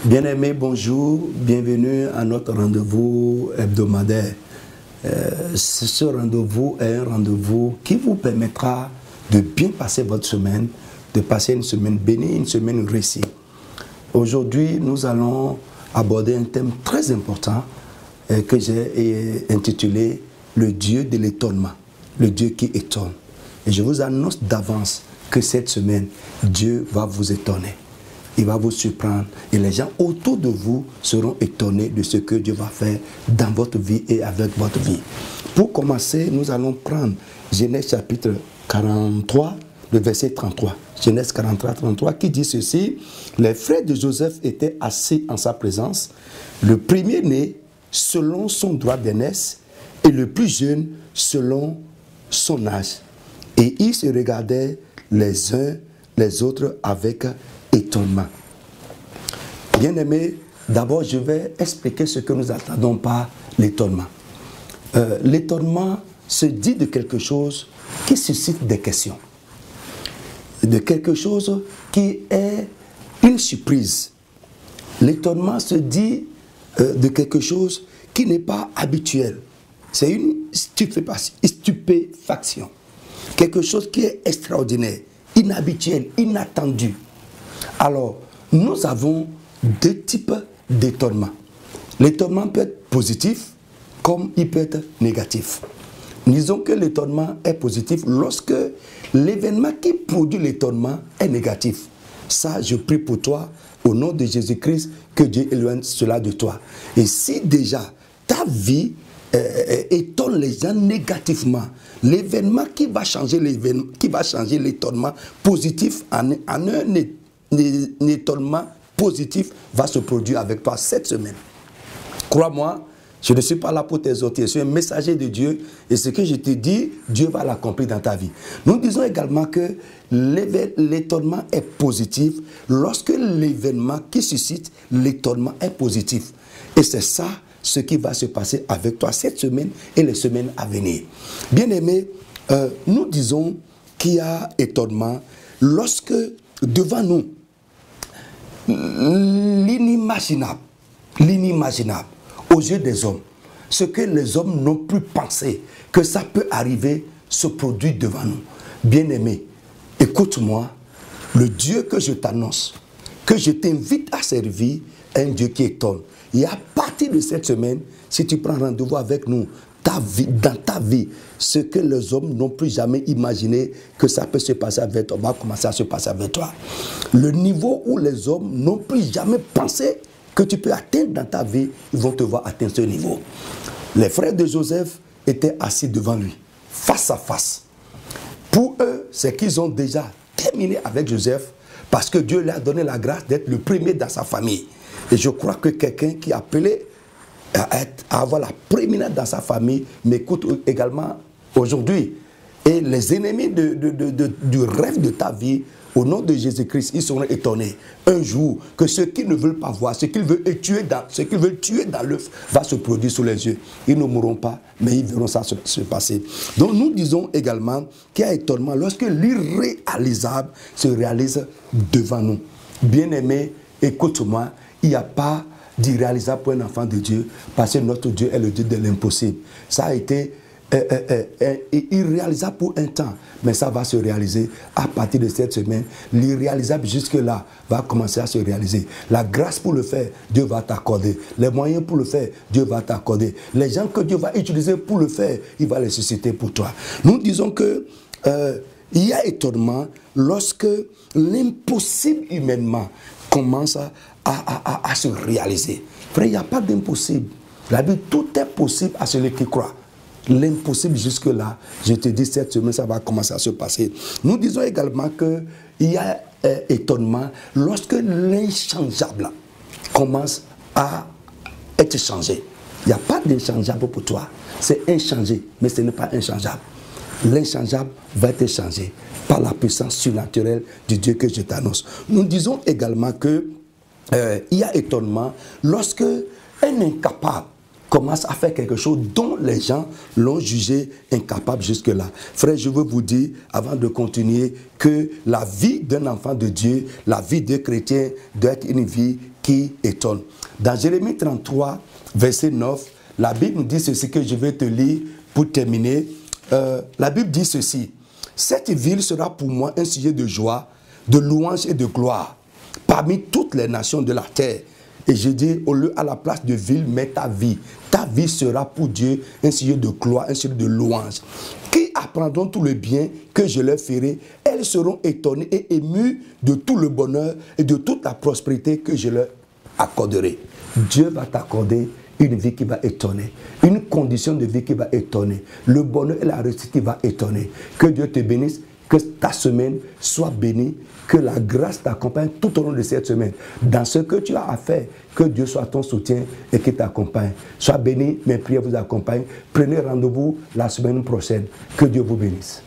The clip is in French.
Bien-aimés, bonjour, bienvenue à notre rendez-vous hebdomadaire. Ce rendez-vous est un rendez-vous qui vous permettra de bien passer votre semaine, de passer une semaine bénie, une semaine réussie. Aujourd'hui, nous allons aborder un thème très important que j'ai intitulé « Le Dieu de l'étonnement », le Dieu qui étonne. Et je vous annonce d'avance que cette semaine, Dieu va vous étonner. Il va vous surprendre et les gens autour de vous seront étonnés de ce que Dieu va faire dans votre vie et avec votre vie. Pour commencer, nous allons prendre Genèse chapitre 43, le verset 33. Genèse 43, 33 qui dit ceci: les frères de Joseph étaient assis en sa présence, le premier-né selon son droit d'aînesse et le plus jeune selon son âge. Et ils se regardaient les uns les autres avec étonnement. Bien-aimés, d'abord je vais expliquer ce que nous attendons par l'étonnement. L'étonnement se dit de quelque chose qui suscite des questions, de quelque chose qui est une surprise. L'étonnement se dit de quelque chose qui n'est pas habituel. C'est une stupéfaction. Quelque chose qui est extraordinaire, inhabituel, inattendu. Alors, nous avons deux types d'étonnement. L'étonnement peut être positif comme il peut être négatif. Disons que l'étonnement est positif lorsque l'événement qui produit l'étonnement est négatif. Ça, je prie pour toi, au nom de Jésus-Christ, que Dieu éloigne cela de toi. Et si déjà ta vie étonne les gens négativement, l'événement qui va changer l'étonnement positif en un étonnement positif va se produire avec toi cette semaine. Crois-moi, je ne suis pas là pour t'exhorter, je suis un messager de Dieu et ce que je te dis, Dieu va l'accomplir dans ta vie. Nous disons également que l'étonnement est positif lorsque l'événement qui suscite l'étonnement est positif. Et c'est ça ce qui va se passer avec toi cette semaine et les semaines à venir. Bien-aimés, nous disons qu'il y a étonnement lorsque devant nous, l'inimaginable aux yeux des hommes, ce que les hommes n'ont plus pensé que ça peut arriver, se produit devant nous. Bien-aimé, écoute-moi, le Dieu que je t'annonce, que je t'invite à servir, est un Dieu qui étonne. Et à partir de cette semaine, si tu prends rendez-vous avec nous, dans ta vie, ce que les hommes n'ont plus jamais imaginé que ça peut se passer avec toi, va commencer à se passer avec toi. Le niveau où les hommes n'ont plus jamais pensé que tu peux atteindre dans ta vie, ils vont te voir atteindre ce niveau. Les frères de Joseph étaient assis devant lui, face à face. Pour eux, c'est qu'ils ont déjà terminé avec Joseph parce que Dieu leur a donné la grâce d'être le premier dans sa famille. Et je crois que quelqu'un qui est appelé à avoir la prééminence dans sa famille m'écoute également aujourd'hui. Et les ennemis du rêve de ta vie, au nom de Jésus-Christ, ils seront étonnés. Un jour, que ceux qui ne veulent pas voir, ce qu'ils veulent tuer dans l'œuf, va se produire sous les yeux. Ils ne mourront pas, mais ils verront ça se passer. Donc nous disons également qu'il y a étonnement lorsque l'irréalisable se réalise devant nous. Bien-aimé, écoute-moi, il n'y a pas d'irréalisable pour un enfant de Dieu, parce que notre Dieu est le Dieu de l'impossible. Ça a été irréalisable pour un temps, mais ça va se réaliser à partir de cette semaine. L'irréalisable jusque-là va commencer à se réaliser. La grâce pour le faire, Dieu va t'accorder. Les moyens pour le faire, Dieu va t'accorder. Les gens que Dieu va utiliser pour le faire, il va les susciter pour toi. Nous disons que il y a étonnement lorsque l'impossible humainement commence à se réaliser. Frère, il n'y a pas d'impossible. La Bible, tout est possible à celui qui croit. L'impossible jusque-là, je te dis, cette semaine, ça va commencer à se passer. Nous disons également qu'il y a étonnement lorsque l'inchangeable commence à être changé. Il n'y a pas d'inchangeable pour toi. C'est inchangé, mais ce n'est pas inchangeable. L'inchangeable va être changé par la puissance surnaturelle du Dieu que je t'annonce. Nous disons également qu'il y a étonnement lorsque un incapable commence à faire quelque chose dont les gens l'ont jugé incapable jusque-là. Frère, je veux vous dire, avant de continuer, que la vie d'un enfant de Dieu, la vie d'un chrétien, doit être une vie qui étonne. Dans Jérémie 33, verset 9, la Bible nous dit ceci que je vais te lire pour terminer. La Bible dit ceci. Cette ville sera pour moi un sujet de joie, de louange et de gloire parmi toutes les nations de la terre. Et je dis, au lieu, à la place de ville, mets ta vie. Ta vie sera pour Dieu un sujet de gloire, un sujet de louange. Qui apprendront tout le bien que je leur ferai, elles seront étonnées et émues de tout le bonheur et de toute la prospérité que je leur accorderai. Dieu va t'accorder une vie qui va étonner, une condition de vie qui va étonner. Le bonheur et la réussite qui va étonner. Que Dieu te bénisse, que ta semaine soit bénie, que la grâce t'accompagne tout au long de cette semaine. Dans ce que tu as à faire, que Dieu soit ton soutien et qu'il t'accompagne. Sois béni, mes prières vous accompagnent. Prenez rendez-vous la semaine prochaine. Que Dieu vous bénisse.